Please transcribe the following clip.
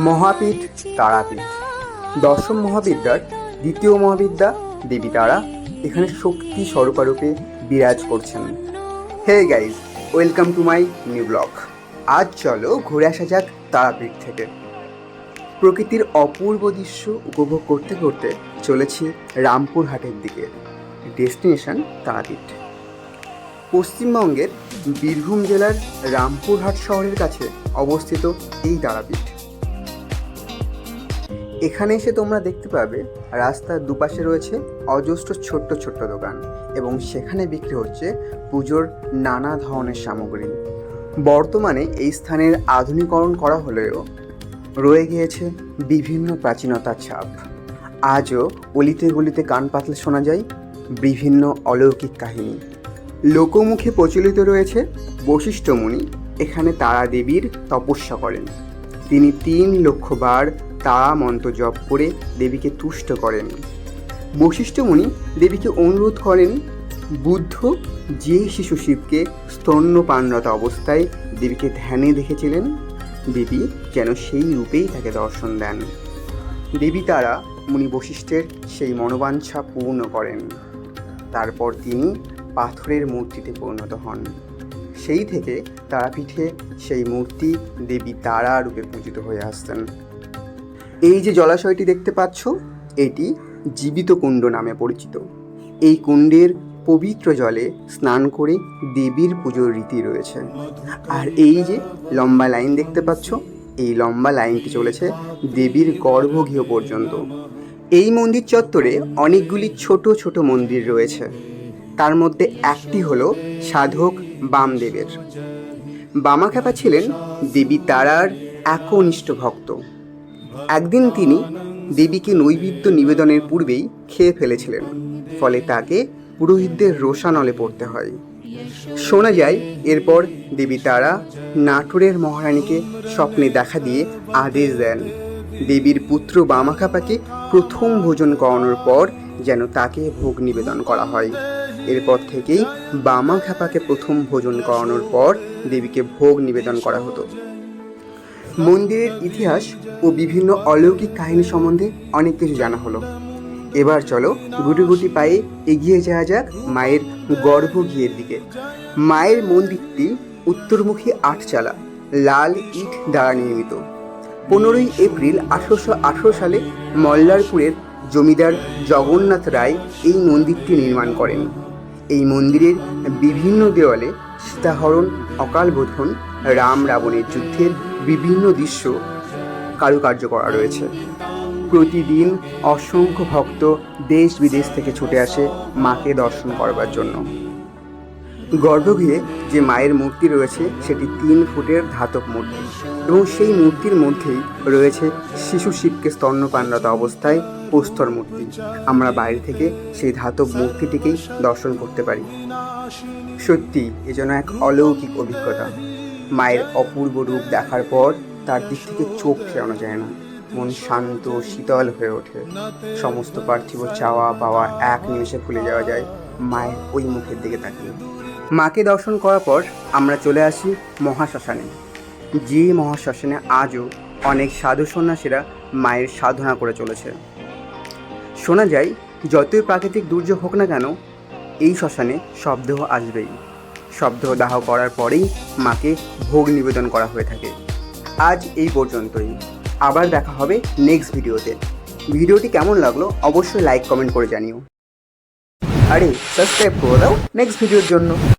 মহাপীঠ তারাপীঠ, দশম মহাবিদ্যার দ্বিতীয় মহাবিদ্যা দেবী তারা এখানে শক্তি স্বরূপারূপে বিরাজ করছেন। Hey guys, welcome to my new blog. আজ চলো ঘুরে আসা যাক তারাপীঠ থেকে। প্রকৃতির অপূর্ব দৃশ্য উপভোগ করতে করতে চলেছি রামপুরহাটের দিকে। ডেস্টিনেশন তারাপীঠ। পশ্চিমবঙ্গের বীরভূম জেলার রামপুরহাট শহরের কাছে অবস্থিত এই তারাপীঠ। এখানে এসে তোমরা দেখতে পাবে রাস্তার দুপাশে রয়েছে অজস্র ছোট্ট ছোট্ট দোকান এবং সেখানে বিক্রি হচ্ছে পুজোর নানা ধরনের সামগ্রী। বর্তমানে এই স্থানের আধুনিকরণ করা হলেও রয়ে গিয়েছে বিভিন্ন প্রাচীনতার ছাপ। আজও অলিতে গলিতে কান পাতলে শোনা যায় বিভিন্ন অলৌকিক কাহিনী। লোকমুখে প্রচলিত রয়েছে বশিষ্ঠ মুনি এখানে তারা দেবীর তপস্যা করেন। তিনি 3 লক্ষ বার তারা মন্ত্র জপ করে দেবীকে তুষ্ট করেন। বশিষ্ঠ মুনি দেবীকে অনুরোধ করেন, বুদ্ধ যে শিশু শিবকে স্তন্যপানরত অবস্থায় দেবীকে ধ্যানে দেখেছিলেন, দেবী যেন সেই রূপেই তাকে দর্শন দেন। দেবী তারা মুনি বশিষ্ঠের সেই মনোবাঞ্ছা পূর্ণ করেন। তারপর তিনি পাথরের মূর্তিতে পরিণত হন। সেই থেকে তারাপীঠে সেই মূর্তি দেবী তারা রূপে পূজিত হয়ে আসতেন। এই যে জলাশয়টি দেখতে পাচ্ছ, এটি জীবিত কুণ্ড নামে পরিচিত। এই কুণ্ডের পবিত্র জলে স্নান করে দেবীর পুজোর রীতি রয়েছে। আর এই যে লম্বা লাইন দেখতে পাচ্ছ, এই লম্বা লাইনটি চলেছে দেবীর গর্ভগৃহ পর্যন্ত। এই মন্দির চত্বরে অনেকগুলি ছোট ছোট মন্দির রয়েছে। তার মধ্যে একটি হলো সাধক বামদেবের। বামাখ্যাপা ছিলেন দেবী তারার একনিষ্ঠ ভক্ত। একদিন তিনি দেবীকে নৈবেদ্য নিবেদনের পূর্বেই খেয়ে ফেলেছিলেন, ফলে তাকে পুরোহিতদের রোষানলে পড়তে হয়। শোনা যায় এরপর দেবী তারা নাটোরের মহারানীকে স্বপ্নে দেখা দিয়ে আদেশ দেন দেবীর পুত্র বামাখ্যাপাকে প্রথম ভোজন করানোর পর যেন তাকে ভোগ নিবেদন করা হয়। এরপর থেকেই বামাখ্যাপাকে প্রথম ভোজন করানোর পর দেবীকে ভোগ নিবেদন করা হতো। মন্দিরের ইতিহাস ও বিভিন্ন অলৌকিক কাহিনী সম্বন্ধে অনেক কিছু জানা হলো। এবার চলো গুটি গুটি পায়ে এগিয়ে যাওয়া যাক মায়ের গর্ভগৃহের দিকে। মায়ের মন্দিরটি উত্তরমুখী 8 চালা লাল ইট দ্বারা নির্মিত। 15ই এপ্রিল 1818 সালে মল্লারপুরের জমিদার জগন্নাথ রায় এই মন্দিরটি নির্মাণ করেন। এই মন্দিরের বিভিন্ন দেওয়ালে সীতাহরণ, অকালবোধন, রাম রাবণের যুদ্ধের বিভিন্ন দৃশ্য কারুকার্য করা রয়েছে। প্রতিদিন অসংখ্য ভক্ত দেশ বিদেশ থেকে ছুটে আসে মাকে দর্শন করবার জন্য। গর্ভগৃহে যে মায়ের মূর্তি রয়েছে সেটি 3 ফুটের ধাতব মূর্তি এবং সেই মূর্তির মধ্যেই রয়েছে শিশু শিবকে স্তন্যপানরত অবস্থায় প্রস্তর মূর্তি। আমরা বাইরে থেকে সেই ধাতব মূর্তিটিকেই দর্শন করতে পারি। সত্যি এ যেন এক অলৌকিক অভিজ্ঞতা। মায়ের অপূর্ব রূপ দেখার পর তার দিক থেকে চোখ ফেরানো যায় না। মন শান্ত শীতল হয়ে ওঠে। সমস্ত পার্থিব চাওয়া পাওয়া এক নিমেষে ভুলে যাওয়া যায় মায়ের ওই মুখের দিকে তাকিয়ে। মাকে দর্শন করার পর আমরা চলে আসি মহাশ্মশানে। যে মহাশ্মশানে আজও অনেক সাধু সন্ন্যাসীরা মায়ের সাধনা করে চলেছে। শোনা যায় যতই প্রাকৃতিক দুর্যোগ হোক না কেন, এই শ্মশানে শবদেহ আসবেই। শবদেহ দাহ করার পরেই মাকে ভোগ নিবেদন করা হয়ে থাকে। আজ এই পর্যন্তই। আবার দেখা হবে নেক্সট ভিডিওতে। ভিডিওটি কেমন লাগলো অবশ্যই লাইক কমেন্ট করে জানিও। আরে সাবস্ক্রাইব করে দাও নেক্সট ভিডিওর জন্য।